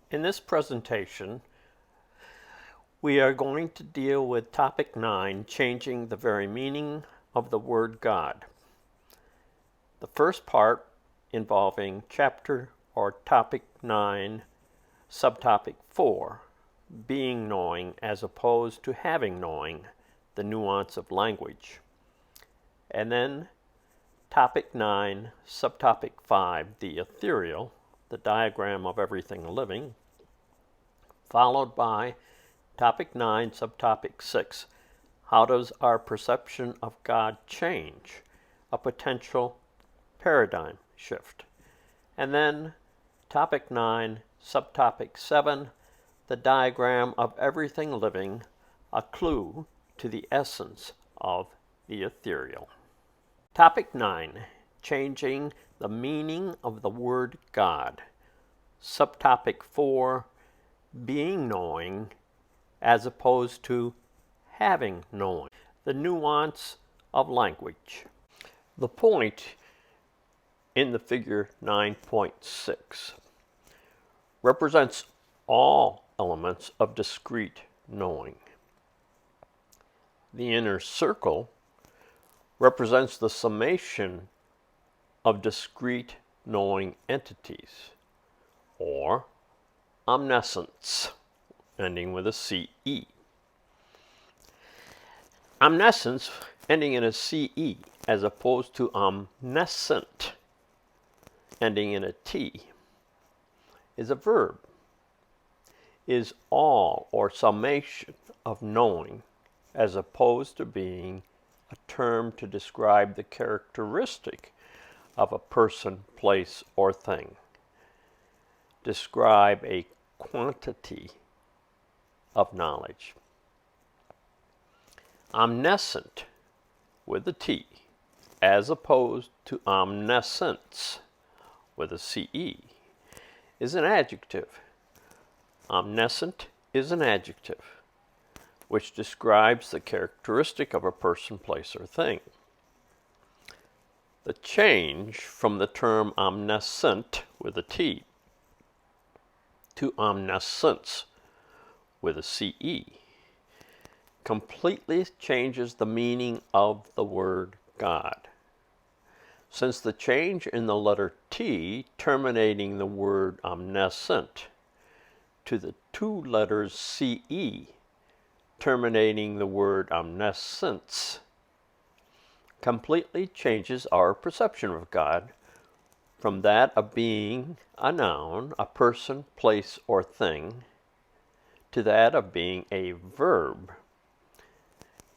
In this presentation, we are going to deal with topic 9, changing the very meaning of the word God. The first part involving chapter or topic 9, subtopic 4, being knowing as opposed to having knowing, the nuance of language. And then topic 9, subtopic 5, the ethereal, the diagram of everything living, followed by topic 9, subtopic 6, how does our perception of God change? A potential paradigm shift. And then topic 9, subtopic 7, the diagram of everything living, a clue to the essence of the ethereal. Topic 9, changing the meaning of the word God. Subtopic 4, being knowing as opposed to having knowing. The nuance of language. The point in the figure 9.6 represents all elements of discrete knowing. The inner circle represents the summation of discrete knowing entities, or omniscience, ending with a CE. Omniscience, ending in a CE, as opposed to omniscient, ending in a T, is a verb, is all or summation of knowing, as opposed to being a term to describe the characteristic of a person, place, or thing. Describe a quantity of knowledge. Omniscient with a T, as opposed to omniscience with a CE, is an adjective. Omniscient is an adjective which describes the characteristic of a person, place, or thing. The change from the term omniscient with a T to omniscience with a CE completely changes the meaning of the word God. Since the change in the letter T terminating the word omniscient to the two letters CE terminating the word omniscience completely changes our perception of God from that of being a noun, a person, place, or thing, to that of being a verb,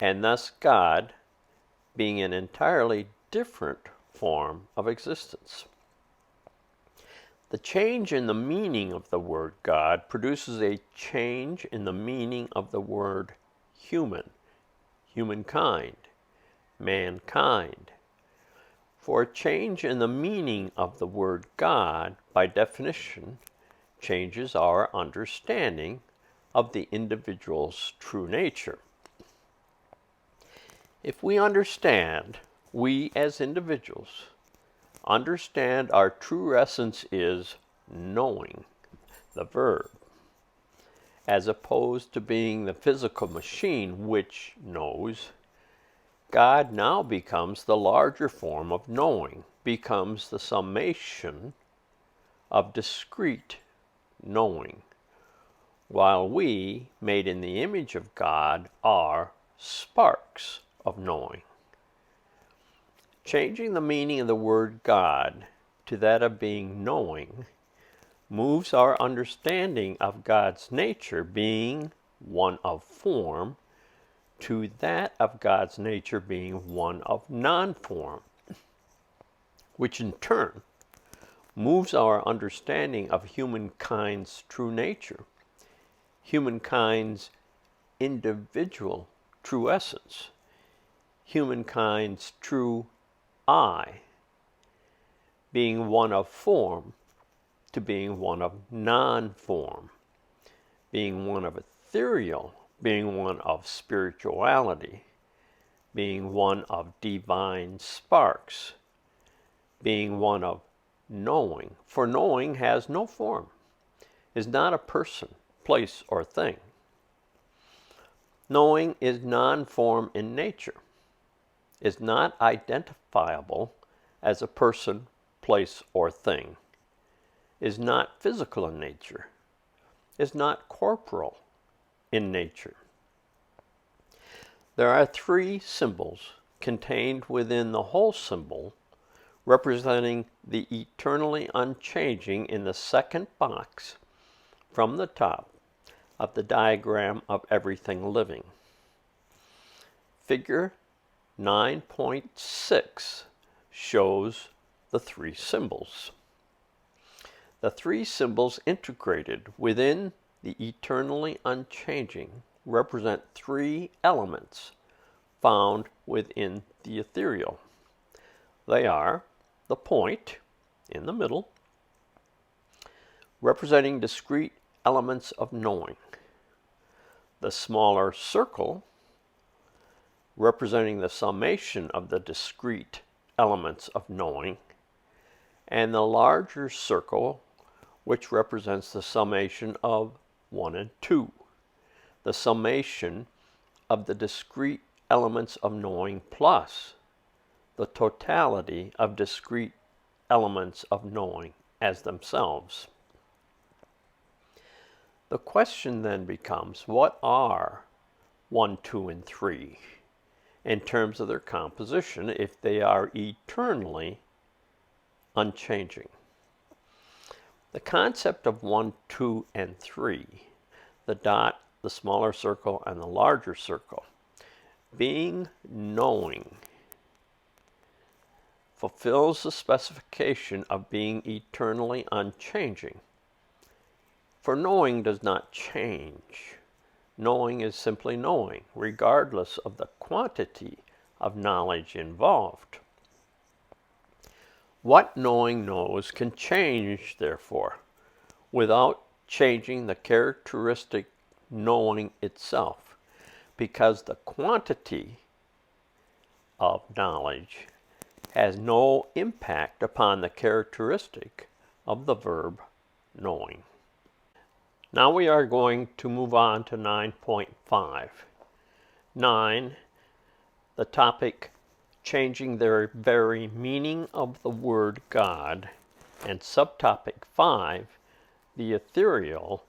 and thus God being an entirely different form of existence. The change in the meaning of the word God produces a change in the meaning of the word human, humankind, mankind. For a change in the meaning of the word God, by definition, changes our understanding of the individual's true nature. If we as individuals, understand our true essence is knowing, the verb, as opposed to being the physical machine which knows, God now becomes the larger form of knowing, becomes the summation of discrete knowing, while we, made in the image of God, are sparks of knowing. Changing the meaning of the word God to that of being knowing moves our understanding of God's nature being one of form to that of God's nature being one of non-form, which in turn moves our understanding of humankind's true nature, humankind's individual true essence, humankind's true I, being one of form to being one of non-form, being one of ethereal, being one of spirituality, being one of divine sparks, being one of knowing. For knowing has no form. is not a person, place, or thing. Knowing is non-form in nature, is not identifiable as a person, place, or thing, is not physical in nature, is not corporal in nature. There are three symbols contained within the whole symbol representing the eternally unchanging in the second box from the top of the diagram of everything living. Figure 9.6 shows the three symbols. The three symbols integrated within the eternally unchanging represent three elements found within the ethereal. They are the point in the middle, representing discrete elements of knowing, the smaller circle, representing the summation of the discrete elements of knowing, and the larger circle, which represents the summation of 1 and 2, the summation of the discrete elements of knowing plus the totality of discrete elements of knowing as themselves. The question then becomes, what are 1, 2, and 3 in terms of their composition if they are eternally unchanging? The concept of 1, 2, and 3, the dot, the smaller circle, and the larger circle, being knowing, fulfills the specification of being eternally unchanging. For knowing does not change. Knowing is simply knowing, regardless of the quantity of knowledge involved. What knowing knows can change, therefore, without changing the characteristic knowing itself, because the quantity of knowledge has no impact upon the characteristic of the verb knowing. Now we are going to move on to 9.5. 9, the topic changing the very meaning of the word God, and subtopic 5, the ethereal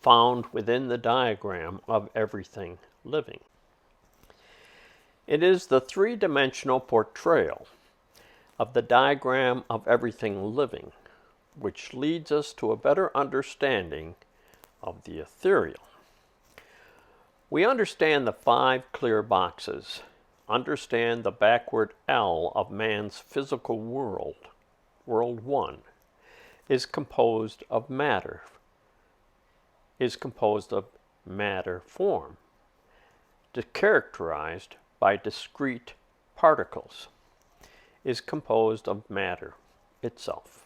found within the diagram of everything living. It is the three-dimensional portrayal of the diagram of everything living which leads us to a better understanding of the ethereal. We understand the 5 clear boxes, understand the backward L of man's physical world, world 1, is composed of matter form, characterized by discrete particles, is composed of matter itself.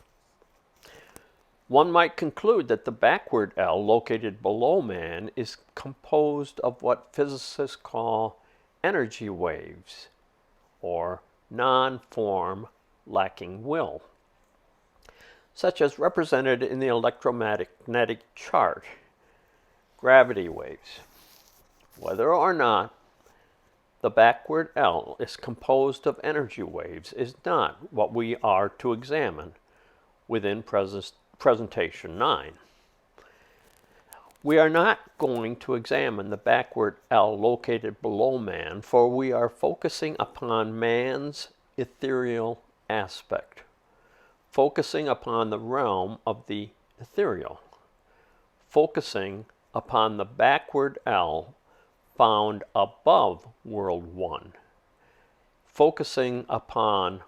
One might conclude that the backward L located below man is composed of what physicists call energy waves, or non-form lacking will, such as represented in the electromagnetic chart, gravity waves. Whether or not the backward L is composed of energy waves is not what we are to examine within presentation 9. We are not going to examine the backward L located below man, for we are focusing upon man's ethereal aspect, focusing upon the realm of the ethereal, focusing upon the backward L found above world 1, focusing upon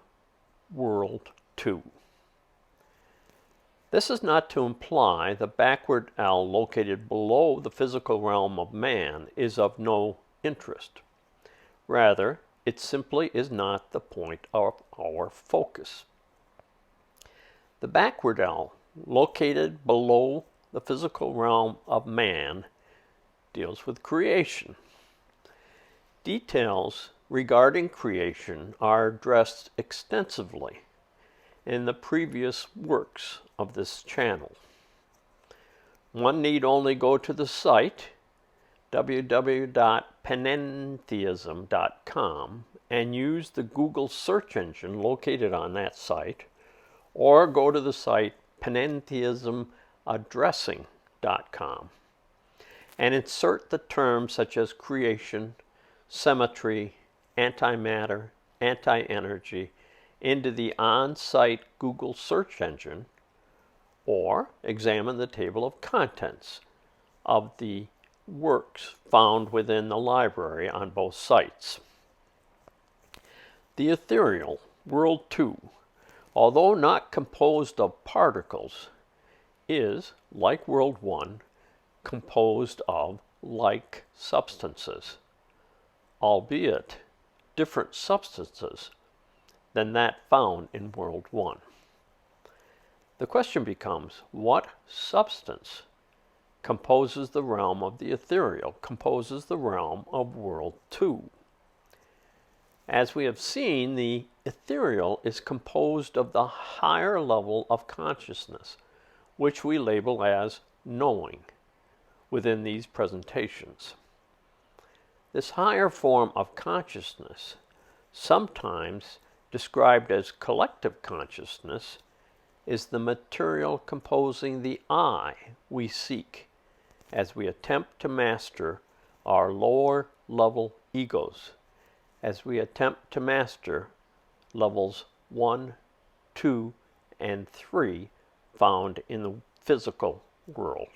world 2. This is not to imply the backward L located below the physical realm of man is of no interest. Rather, it simply is not the point of our focus. The backward L located below the physical realm of man deals with creation. Details regarding creation are addressed extensively in the previous works of this channel. One need only go to the site www.panentheism.com and use the Google search engine located on that site, or go to the site panentheismaddressing.com and insert the terms such as creation, symmetry, antimatter, anti-energy into the on-site Google search engine, or examine the table of contents of the works found within the library on both sites. The ethereal, World 2, although not composed of particles, is, like World 1, composed of like substances, albeit different substances than that found in World 1. The question becomes, what substance composes the realm of the ethereal, composes the realm of World 2? As we have seen, the ethereal is composed of the higher level of consciousness, which we label as knowing within these presentations. This higher form of consciousness, sometimes described as collective consciousness, is the material composing the I we seek as we attempt to master our lower level egos, as we attempt to master levels 1, 2, and 3 found in the physical world.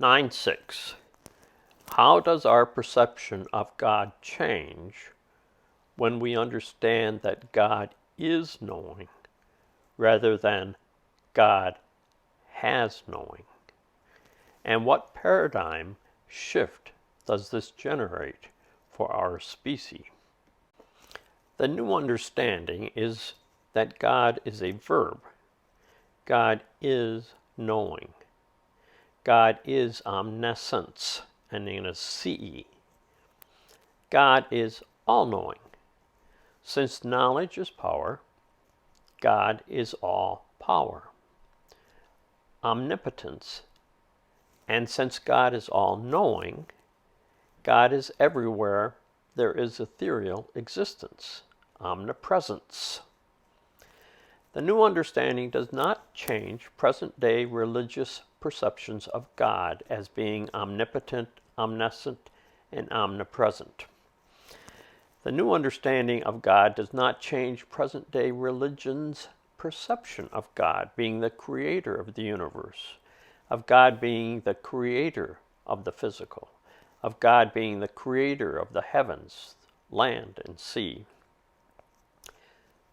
9.6. How does our perception of God change when we understand that God is knowing rather than God has knowing? And what paradigm shift does this generate for our species? The new understanding is that God is a verb. God is knowing. God is omniscience, ending in a CE. God is all-knowing. Since knowledge is power, God is all power. Omnipotence. And since God is all-knowing, God is everywhere there is ethereal existence, omnipresence. The new understanding does not change present-day religious perceptions of God as being omnipotent, omniscient, and omnipresent. The new understanding of God does not change present-day religion's perception of God being the creator of the universe, of God being the creator of the physical, of God being the creator of the heavens, land, and sea.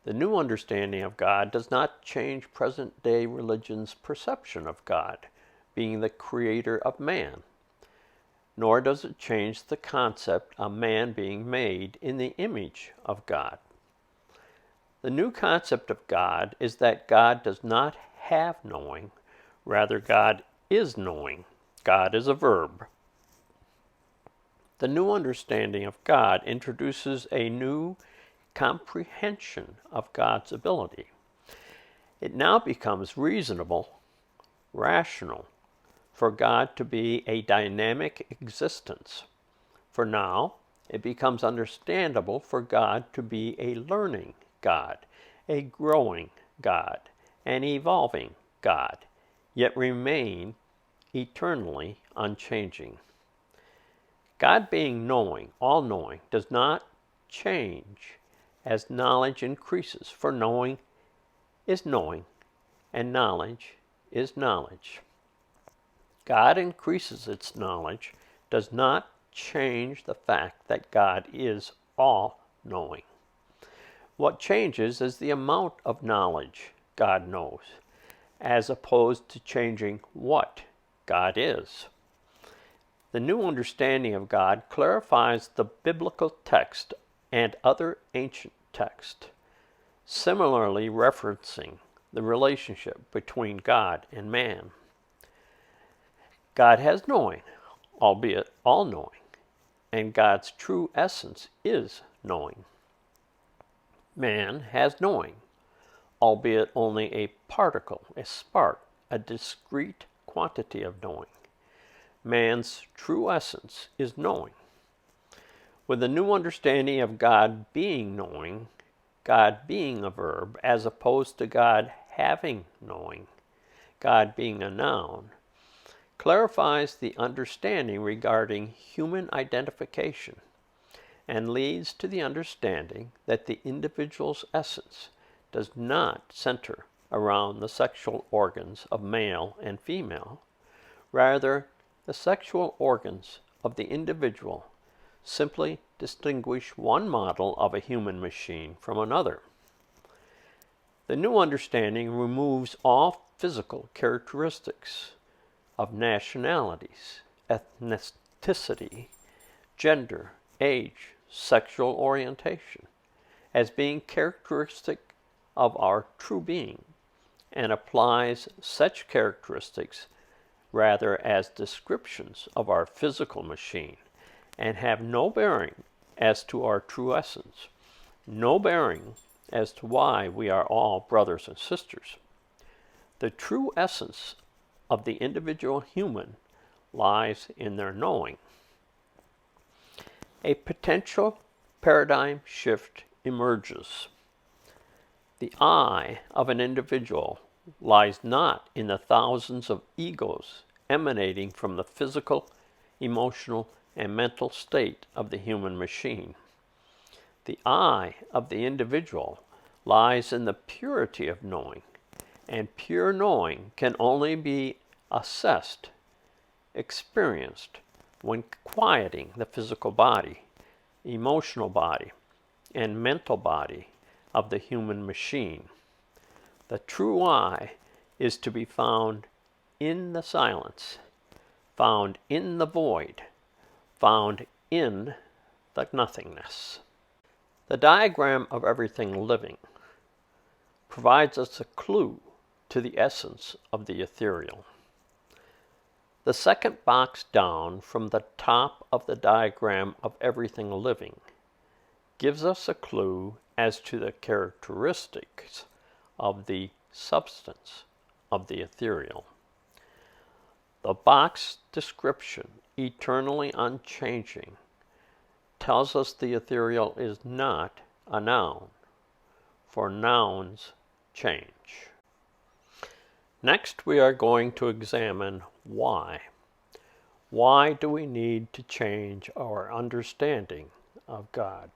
The new understanding of God does not change present-day religion's perception of God being the creator of man, nor does it change the concept of man being made in the image of God. The new concept of God is that God does not have knowing, rather God is knowing. God is a verb. The new understanding of God introduces a new comprehension of God's ability. It now becomes reasonable, rational, for God to be a dynamic existence. For now, it becomes understandable for God to be a learning God, a growing God, an evolving God, yet remain eternally unchanging. God being knowing, all-knowing, does not change as knowledge increases, for knowing is knowing, and knowledge is knowledge. God increases its knowledge, does not change the fact that God is all-knowing. What changes is the amount of knowledge God knows, as opposed to changing what God is. The new understanding of God clarifies the biblical text and other ancient texts, similarly referencing the relationship between God and man. God has knowing, albeit all-knowing, and God's true essence is knowing. Man has knowing, albeit only a particle, a spark, a discrete quantity of knowing. Man's true essence is knowing. With a new understanding of God being knowing, God being a verb, as opposed to God having knowing, God being a noun, clarifies the understanding regarding human identification and leads to the understanding that the individual's essence does not center around the sexual organs of male and female. Rather, the sexual organs of the individual simply distinguish one model of a human machine from another. The new understanding removes all physical characteristics of nationalities, ethnicity, gender, age, sexual orientation as being characteristic of our true being, and applies such characteristics rather as descriptions of our physical machine, and have no bearing as to our true essence, no bearing as to why we are all brothers and sisters. The true essence of the individual human lies in their knowing. A potential paradigm shift emerges. The I of an individual lies not in the thousands of egos emanating from the physical, emotional, and mental state of the human machine. The I of the individual lies in the purity of knowing, and pure knowing can only be assessed, experienced, when quieting the physical body, emotional body, and mental body of the human machine. The true I is to be found in the silence, found in the void, found in the nothingness. The diagram of everything living provides us a clue to the essence of the ethereal. The second box down from the top of the diagram of everything living gives us a clue as to the characteristics of the substance of the ethereal. The box description, eternally unchanging, tells us the ethereal is not a noun, for nouns change. Next, we are going to examine why. Why do we need to change our understanding of God?